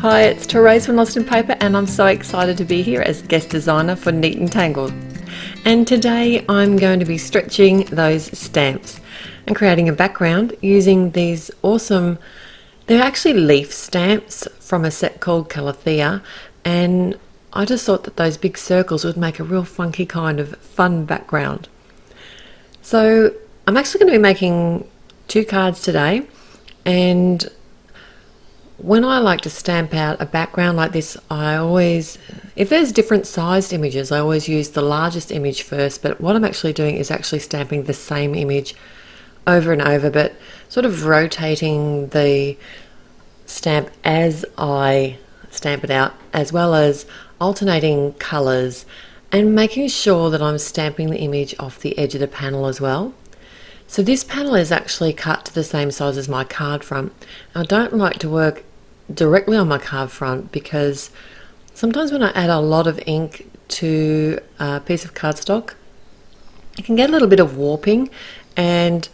Hi, it's Therese from Lostinpaper and I'm so excited to be here as guest designer for Neat Tangled. And today I'm going to be stretching those stamps and creating a background using these awesome, they're actually leaf stamps from a set called Calathea, and I just thought that those big circles would make a real funky kind of fun background. So I'm actually going to be making 2 cards today, and when I like to stamp out a background like this, I always, if there's different sized images, I always use the largest image first, but what I'm actually doing is actually stamping the same image over and over, but sort of rotating the stamp as I stamp it out, as well as alternating colours and making sure that I'm stamping the image off the edge of the panel as well. So this panel is actually cut to the same size as my card front. I don't like to work directly on my card front because sometimes when I add a lot of ink to a piece of cardstock, it can get a little bit of warping, and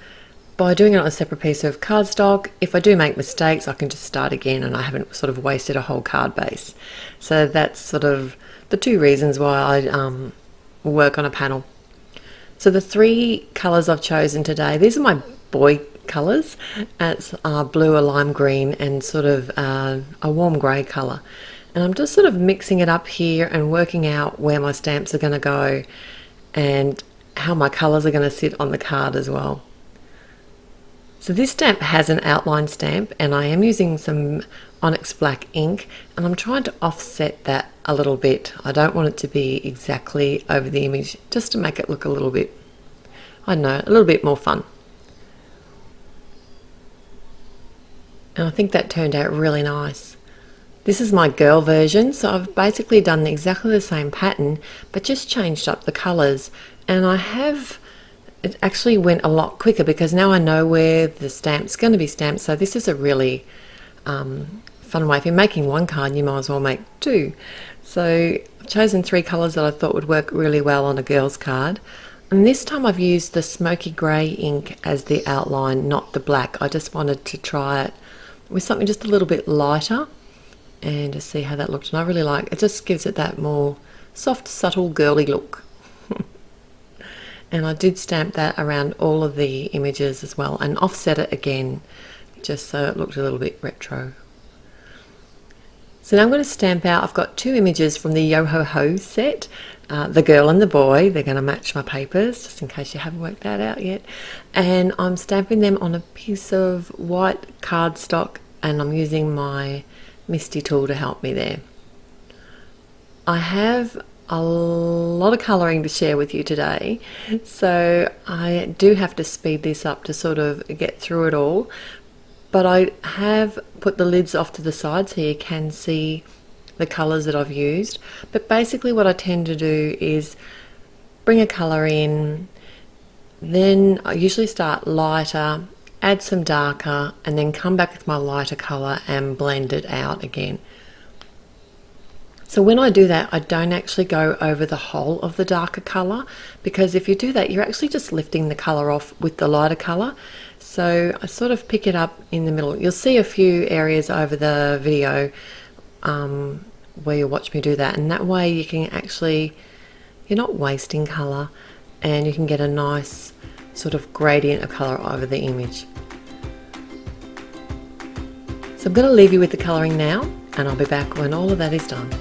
by doing it on a separate piece of cardstock, if I do make mistakes, I can just start again and I haven't sort of wasted a whole card base. So that's sort of the 2 reasons why I work on a panel. So the 3 colours I've chosen today, these are my boy colours. It's blue, a lime green, and sort of a warm grey colour. And I'm just sort of mixing it up here and working out where my stamps are going to go and how my colours are going to sit on the card as well. So this stamp has an outline stamp, and I am using some Onyx Black ink, and I'm trying to offset that a little bit. I don't want it to be exactly over the image, just to make it look a little bit, I don't know, a little bit more fun. And I think that turned out really nice. This is my girl version, so I've basically done exactly the same pattern, but just changed up the colours. And it actually went a lot quicker because now I know where the stamp's going to be stamped. So this is a really fun way. If you're making 1 card, you might as well make 2. So I've chosen 3 colours that I thought would work really well on a girl's card. And this time I've used the smoky grey ink as the outline, not the black. I just wanted to try it with something just a little bit lighter and to see how that looked. And I really like it, just gives it that more soft, subtle, girly look. And I did stamp that around all of the images as well and offset it again just so it looked a little bit retro. So now I'm going to stamp out, I've got 2 images from the Yo Ho Ho set, the girl and the boy. They're going to match my papers, just in case you haven't worked that out yet. And I'm stamping them on a piece of white cardstock, and I'm using my Misty tool to help me there. I have a lot of colouring to share with you today, so I do have to speed this up to sort of get through it all, but I have put the lids off to the side so you can see the colours that I've used. But basically what I tend to do is bring a colour in, then I usually start lighter, add some darker, and then come back with my lighter colour and blend it out again. So when I do that, I don't actually go over the whole of the darker colour, because if you do that, you're actually just lifting the colour off with the lighter colour. So I sort of pick it up in the middle. You'll see a few areas over the video where you'll watch me do that, and that way you can actually, you're not wasting colour and you can get a nice sort of gradient of colour over the image. So I'm going to leave you with the colouring now, and I'll be back when all of that is done.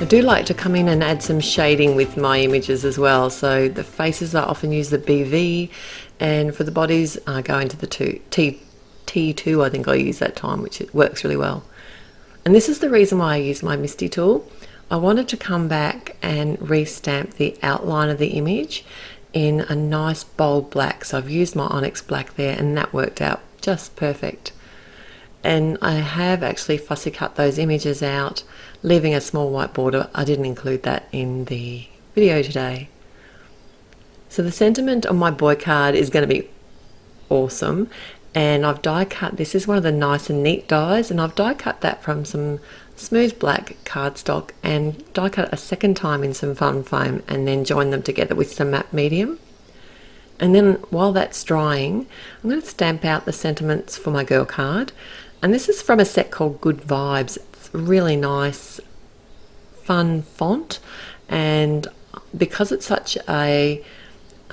I do like to come in and add some shading with my images as well. So the faces, I often use the BV, and for the bodies I go into the T2, I think I use that time, which works really well. And this is the reason why I use my Misty tool. I wanted to come back and restamp the outline of the image in a nice bold black. So I've used my Onyx black there, and that worked out just perfect. And I have actually fussy cut those images out, leaving a small white border. I didn't include that in the video today. So the sentiment on my boy card is going to be awesome, and I've die cut, this is one of the nice and neat dies, and I've die cut that from some smooth black cardstock and die cut it a second time in some fun foam, and then join them together with some matte medium. And then while that's drying, I'm going to stamp out the sentiments for my girl card. And this is from a set called Good Vibes. It's really nice, fun font, and because it's such a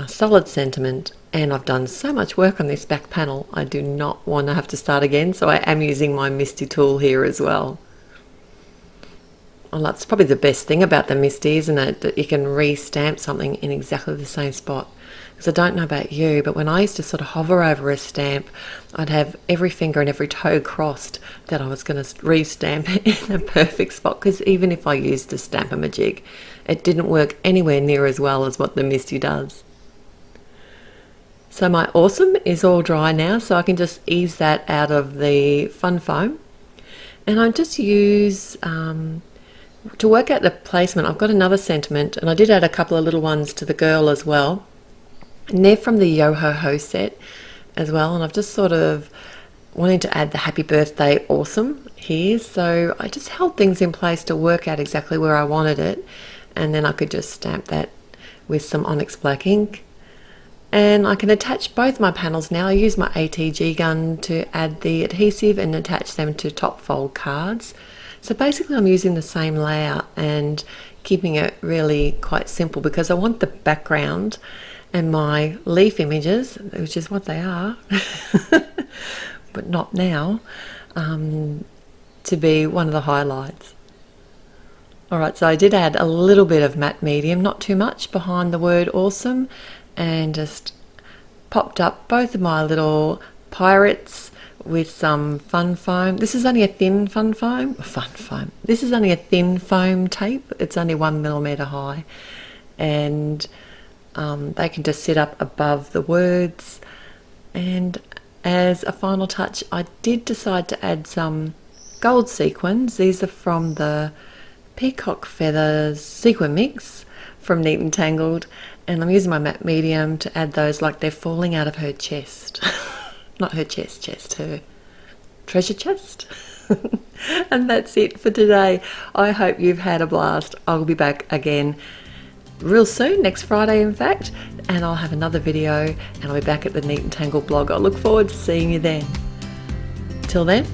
solid sentiment, and I've done so much work on this back panel, I do not want to have to start again, so I am using my Misty tool here as well. Well, that's probably the best thing about the Misty, isn't it? That you can re-stamp something in exactly the same spot. Because I don't know about you, but when I used to sort of hover over a stamp, I'd have every finger and every toe crossed that I was going to re-stamp it in a perfect spot. Because even if I used the Stamp-A-Majig, it didn't work anywhere near as well as what the Misty does. So my Awesome is all dry now, so I can just ease that out of the fun foam. And I just use... to work out the placement, I've got another sentiment, and I did add a couple of little ones to the girl as well. And they're from the Yo Ho Ho set as well, and I've just sort of wanted to add the Happy Birthday Awesome here. So I just held things in place to work out exactly where I wanted it, and then I could just stamp that with some Onyx black ink. And I can attach both my panels now. I use my ATG gun to add the adhesive and attach them to top fold cards. So basically I'm using the same layout and keeping it really quite simple, because I want the background and my leaf images, which is what they are, but not now, to be one of the highlights. Alright, so I did add a little bit of matte medium, not too much, behind the word awesome, and just popped up both of my little pirates with some fun foam. This is only a thin This is only a thin foam tape. It's only 1mm high, and they can just sit up above the words. And as a final touch, I did decide to add some gold sequins. These are from the Peacock Feathers Sequin Mix from Neat Tangled, and I'm using my matte medium to add those like they're falling out of her chest. Not her chest, her treasure chest. And that's it for today. I hope you've had a blast. I'll be back again real soon, next Friday in fact, and I'll have another video, and I'll be back at the Neat and Tangled blog. I look forward to seeing you then. Till then,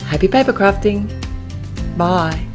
happy paper crafting. Bye.